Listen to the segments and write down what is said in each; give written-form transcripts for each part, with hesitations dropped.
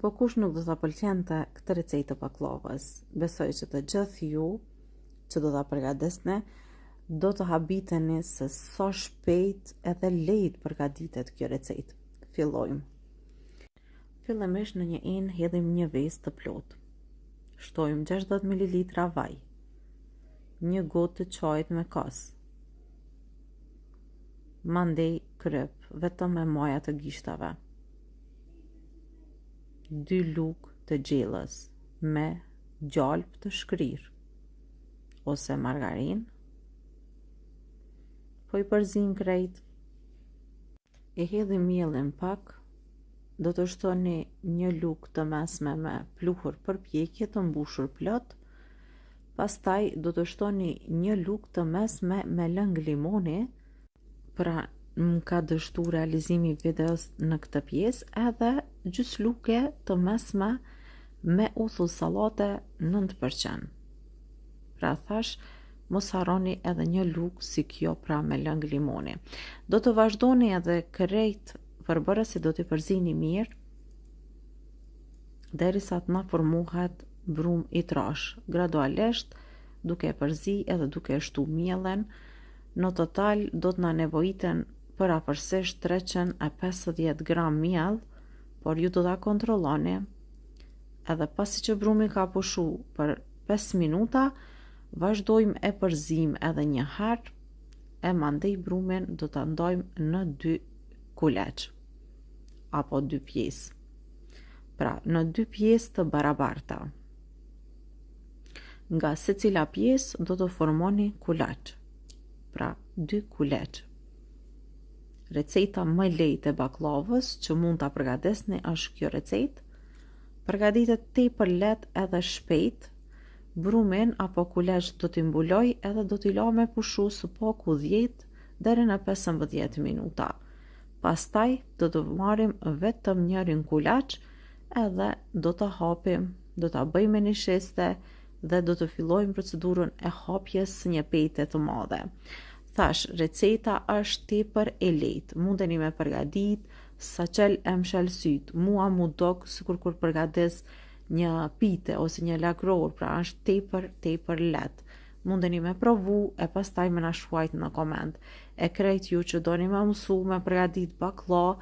Po kush nuk do ta pëlqente këtë recetë të baklavës? Besoj që të gjithë ju që do ta përgatitni do të habiteni se sa shpejt edhe lehtë përgatitet kjo recetë. Fillojmë. Fillimisht në një enë hedhim një vezë të plotë. Shtojmë 60 ml vaj, një gotë të çajit me kos, mandej kryp vetëm me maja të gishtave, 2 lugë të gjellës me gjalp të shkrirë ose margarinë, po i përzim krejt, i hedhim mielin pak, do të shtoni një lugë të mesme me pluhur përpjekje të mbushur plot, pastaj do të shtoni një lugë të mesme me lëng limoni, pra më ka dështu realizimi i videos në këtë pjesë, edhe gjys luke të mesme me uthull sallate 9%. Pra thash, mos harroni edhe një lugë si kjo pra me lëng limoni. Do të vazhdoni edhe krejt përbërësi do t'i përzini mirë derisa të na formohet brum i trash, gradualisht duke e përzi edhe duke e shtu mielin. Në total do të na nevojiten për afërsisht 350 gram miell, por ju do ta kontrolloni edhe pasi që brumi ka pushu për 5 minuta, vazhdojmë e përzim edhe një herë, e mandej brumin do ta ndajmë në 2 kuleç apo 2 pjesë. Pra, në 2 pjesë të barabarta. Nga secila pjesë do të formoni kulaç. Pra, 2 kuleç. Receta më lehtë e baklavës që mund ta përgatisni është kjo recetë. Përgatitet tepër lehtë edhe shpejt. Brumin apo kuleç do t'i mbuloj edhe do t'i la me pushu së paku 10 deri në 15 minuta. Pastaj do të marrim vetëm njërin kulaç edhe do ta hapim, do ta bëjmë një sheste dhe do të fillojmë procedurën e hapjes së një pete të madhe. Thash, receta është tepër e lehtë, mundeni me përgatit sa qel e mshel syt. Mua mu dok sikur kur përgatis një pite ose një lagror, pra është tepër lehtë. Mundeni me provu e pastaj me na shkruajt në koment. E krejt ju që doni me mësu me përgatit baklla,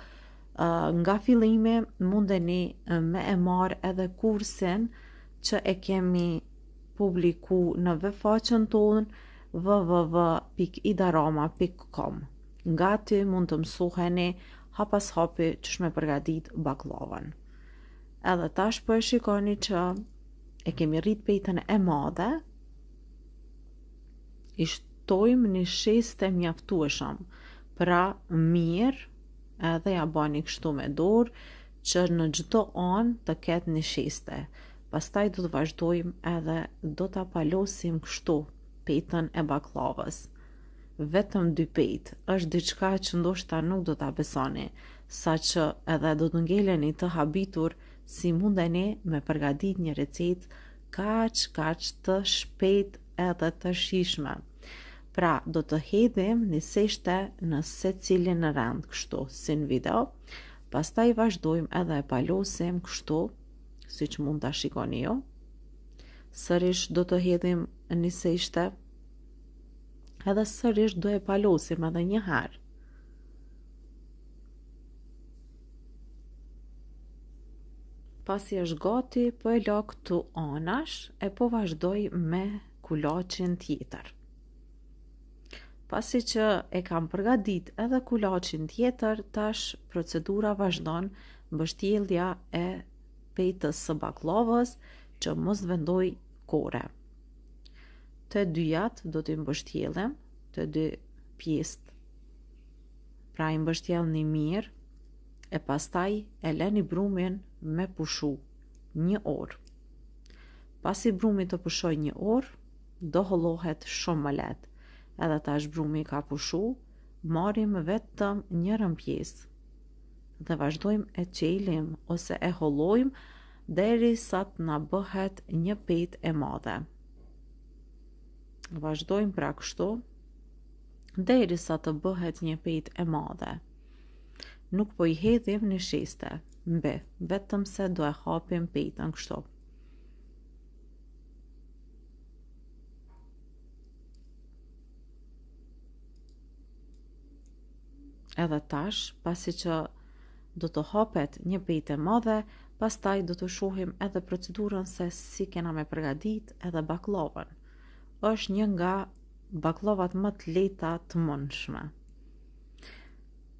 nga fillimi mundeni me e marrë edhe kursin që e kemi publiku në faqen tonë www.idarama.com. Nga ty mund të mësoheni hap pas hapi ç'sh me përgatit baklavën. Edhe tash po e shikoni që e kemi rrit petën e madhe, i shtojmë një sheste mjaftueshëm, pra mirë edhe ja bani kështu me dorë që në çdo anë të ketë një sheste. Pastaj do të vazhdojmë edhe do ta palosim kështu petën e baklavës. Vetëm 2 petë është diçka që ndoshta nuk do ta besoni, saqë edhe do të ngeleni të habitur si mundeni me përgatit një recetë kaq të shpejt edhe të shijshme. Pra, do të hedhim një seshte në secilin në rend kështu, si në video. Pastaj vazhdojmë edhe e palosim kështu, siç mund ta shikoni ju. Sërish do të hedhim një seshte, edhe sërish do e palosim edhe një herë. Pasi është gati, po e la këtu anash e po vazhdoj me kulaçin tjetër. Pasi që e kam përgatit edhe kulaçin tjetër, tash procedura vazhdon mbështjellja e petës së baklavës që mos vendoj kore. Të dyjat do t'i mbështjellim, të 2 pjesët. Pra i mbështjellni mirë e pastaj e leni brumin me pushu 1 orë. Pasi brumi të pushoj 1 orë, do hollohet shumë më lehtë. Edhe tash brumi ka pushu, marrim vetëm njërën pjesë dhe vazhdojmë e qelim ose e hollojmë derisa të na bëhet një petë e madhe. Vazhdojmë pra kështu derisa të bëhet një petë e madhe. Nuk po I hedhim në sheste, mbi, vetëm se do e hapim petën kështu. Edhe tash, pasi që do të hapet një pejtë e madhe, pastaj do të shohim edhe procedurën se si kena me përgadit edhe baklavën. Është një nga baklavat më të lehta të mundshme.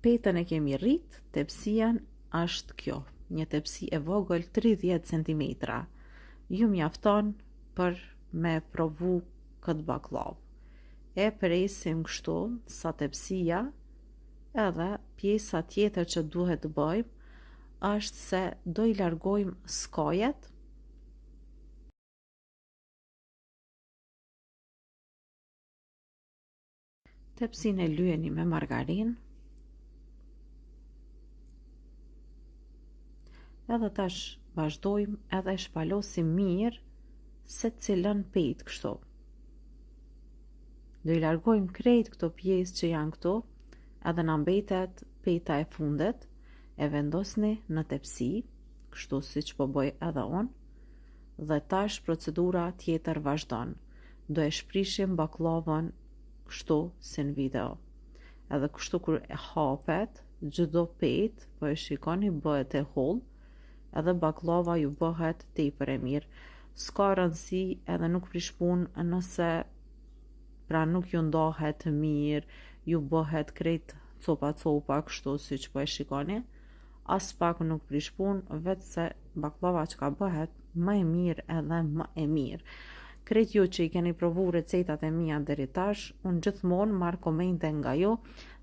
Petën e kemi rrit, tepsien është kjo, një tepsi e vogël 30 cm. Ju mjafton për me provu këtë baklav. E presim kështu sa tepsia edhe pjesa tjetër që duhet të bëjmë është se do I largojmë skojet tepsin e lyeni me margarin edhe tash vazhdojmë edhe shpalosim mirë se cilën pejtë kështu. Do I largojmë krejt këto pjesë që janë këtu edhe na mbetet pejta e fundit, e vendosni në tepsi, kështu siç po bëj edhe unë, dhe tash procedura tjetër vazhdon. Do e shprishim baklavën kështu si në video. Edhe kështu kur e hapet, çdo pejtë, po e shikoni bëhet e hollë, edhe baklava ju bëhet tepër e mirë. S'ka rëndësi edhe nuk prish punë nëse pra nuk ju ndahet mirë, ju bëhet krejt copa kështu siç po e shikoni, as pak nuk prish punë, vetë se baklava që ka bëhet më e mirë edhe më e mirë. Krejt ju që I keni provu recetat e mia deri tash, unë gjithmonë marr komente nga ju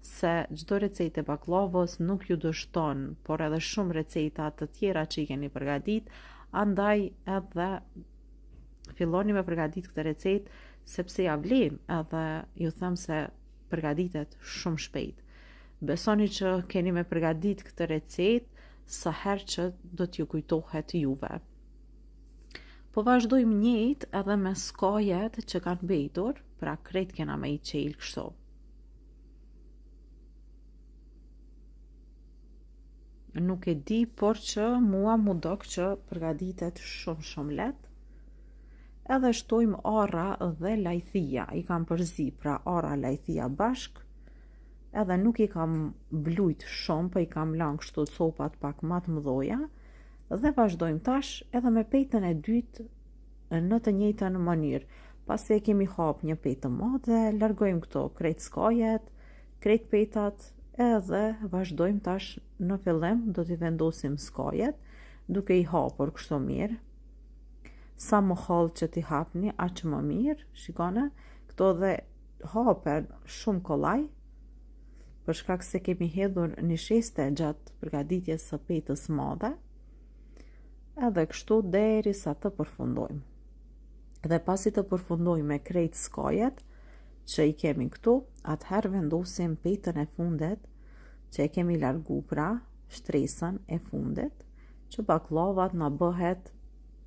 se çdo recetë e baklavës nuk ju dështon, por edhe shumë receta të tjera që I keni përgatit, andaj edhe filloni me përgatit këtë recetë sepse ja vlem edhe ju them se përgatitet shumë shpejt. Besoni që keni me përgatit këtë recetë sa herë që do t'ju kujtohet juve. Po vazhdojmë njëjtë edhe me skojet që kanë mbetur, pra krejt kena me I qelë kështu. Nuk e di, por që mua mu dok që përgatitet shumë lehtë. Edhe shtojmë arra dhe lajthia, I kam përzi, pra arra lajthia bashk, edhe nuk I kam blujt shumë, po I kam lanë kështu copat pak më të mëdhoja, dhe vazhdojmë tash edhe me pejtën e dytë në të njëjtën mënyrë. Pasi e kemi hap një pejtë të madhe, largojmë këto krejt skojet, krejt pejtat, edhe vazhdojmë tash në fillim do t'i vendosim skojet, duke I hapur kështu mirë. Sa më hollë që t'i hapni, aq më mirë, shikone, këto dhe hapen shumë kollaj, për shkak se kemi hedhur një sheste gjatë përgatitjes së pejtës madhe, edhe kështu deri sa të përfundojmë. Dhe pasi të përfundojmë me krejt skojet që I kemi këtu, atëherë vendosim pejtën e fundit që e kemi largu, pra shtresën e fundit, që baklavat na bëhet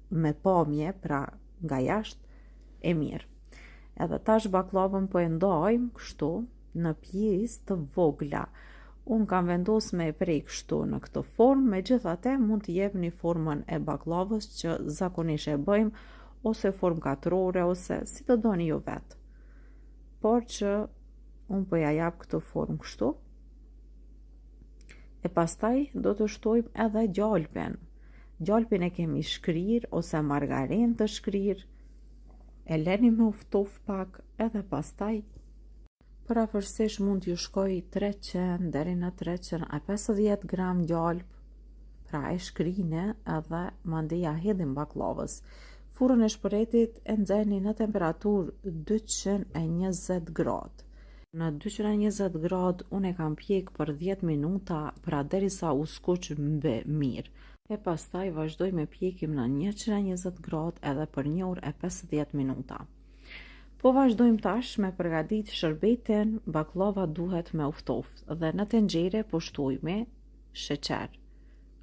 me pamje, pra nga jashtë e mirë. Edhe tash baklavën po e ndajmë kështu në pjesë të vogla. Unë kam vendos me e prej kështu në këtë formë, megjithatë mund të jepni formën e baklavës që zakonisht e bëjmë, ose formë katrore, ose si të doni ju vetë. Por që unë po ja jap këtë formë kështu. E pastaj do të shtojmë edhe gjalpin. Gjalpin e kemi shkrir ose margarin të shkrir, e leni me uftof pak, edhe pastaj parafërsisht mund t'ju shkoj 300 deri në 350 gram gjalp, pra e shkrine edhe mandej ja hedhim baklavës. Furrën e shpëretit e nxehni në temperaturë 220 gradë. Në 220 gradë unë e kam pjek për 10 minuta, pra derisa u skuq mbi mirë. E pastaj vazhdoj me pjekim në 120 gradë edhe për 1 orë e 50 minuta. Po vazhdojmë tash me përgatit shërbetin, baklava duhet me uftoft dhe në tenxhere po shtojmë sheqer.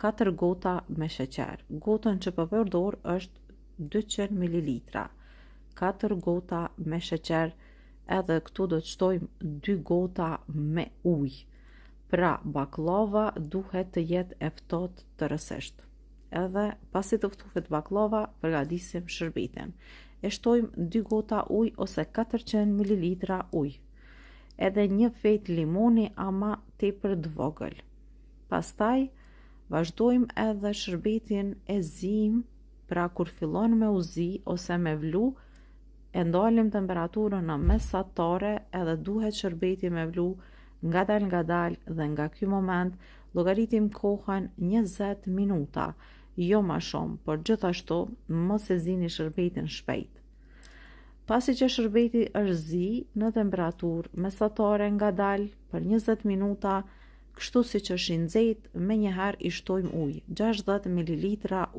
4 gota me sheqer. Gotën që po përdor është 200 ml. 4 gota me sheqer, edhe këtu do të shtojmë 2 gota me ujë. Pra, baklava duhet të jetë e ftohtë të rësisht. Edhe pasi të ftuhet baklava, përgatisim shërbitin. E shtojmë 2 gota ujë ose 400 ml ujë. Edhe 1 fejt limoni ama tepër të vogël. Pastaj vazhdojmë edhe shërbetin e zim, pra kur fillon me u zi ose me vlu, e ndalim temperaturën në mesatare edhe duhet shërbeti me vlu ngadal dhe nga ky moment llogaritim kohën 20 minuta, jo ma shumë, por gjithashtu mos e zini shërbetin shpejt. Pasi që shërbeti është zi në temperaturë mesatare ngadal për 20 minuta, kështu si që është i nxehtë, menjëherë i shtojmë ujë, 60 ml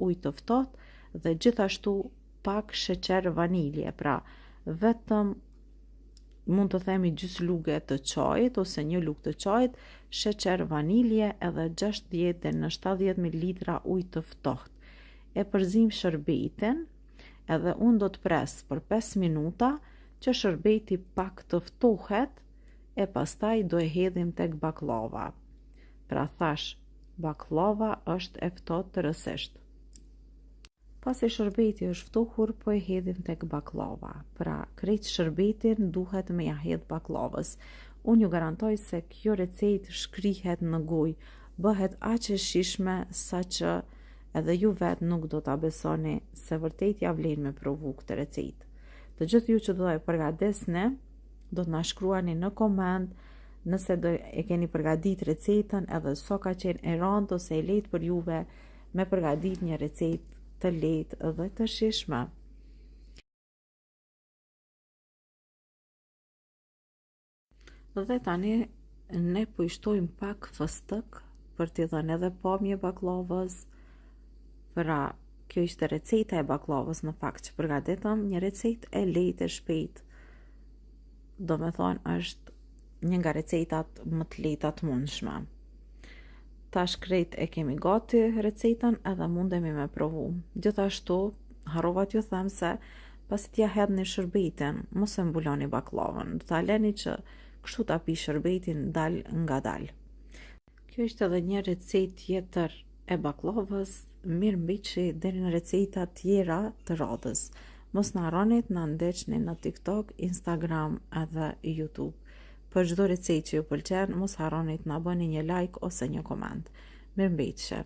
ujë të ftohtë dhe gjithashtu pak sheqer vanilje, pra vetëm mund të themi gjys luge të çajit ose 1 lugë të çajit, sheqer vanilje edhe 60 deri në 70 ml ujë të ftohtë. E përzim shërbetin edhe unë do të pres për 5 minuta që shërbeti pak të ftohet e pastaj do e hedhim tek baklava. Pra thash, baklava është e ftohtë të rësisht. Pasi shërbeti është ftohur, po e hedhim tek baklava. Pra, krejt shërbetin duhet me ja hedh baklavës. Unë ju garantoj se kjo recetë shkrihet në gojë, bëhet aq e shijshme sa që edhe ju vetë nuk do ta besoni se vërtet ja vlen me provu këtë recetë. Të gjithë ju që do e përgatesni, do të na shkruani në koment nëse do e keni përgatit recetën edhe so ka qenë e rëndë ose e lehtë për juve me përgatit një recetë të lehtë dhe të shijshme. Dhe tani ne po i shtojmë pak fëstëk për t'i dhënë edhe pamje baklavës. Pra, kjo ishte receta e baklavës në fakt që përgatitëm, një recetë e lehtë e shpejtë. Do me thonë është një nga recetat më të lehta të mundshme. Tash krejt e kemi gati recetën edhe mundemi me provu. Gjithashtu, harrova t'ju them se pasi t'ja hedhni shërbetin, mos e mbuloni baklavën. Do ta leni që kështu ta pi shërbetin dal nga dal. Kjo ishte edhe një recetë tjetër e baklavës, mirë mbiqi deri në receta tjera të radhës. Mos na harroni të na ndjeqni në TikTok, Instagram edhe YouTube. Për çdo recetë që ju pëlqen, mos harroni të na bëni një like ose një koment. Mirëmbëjtje.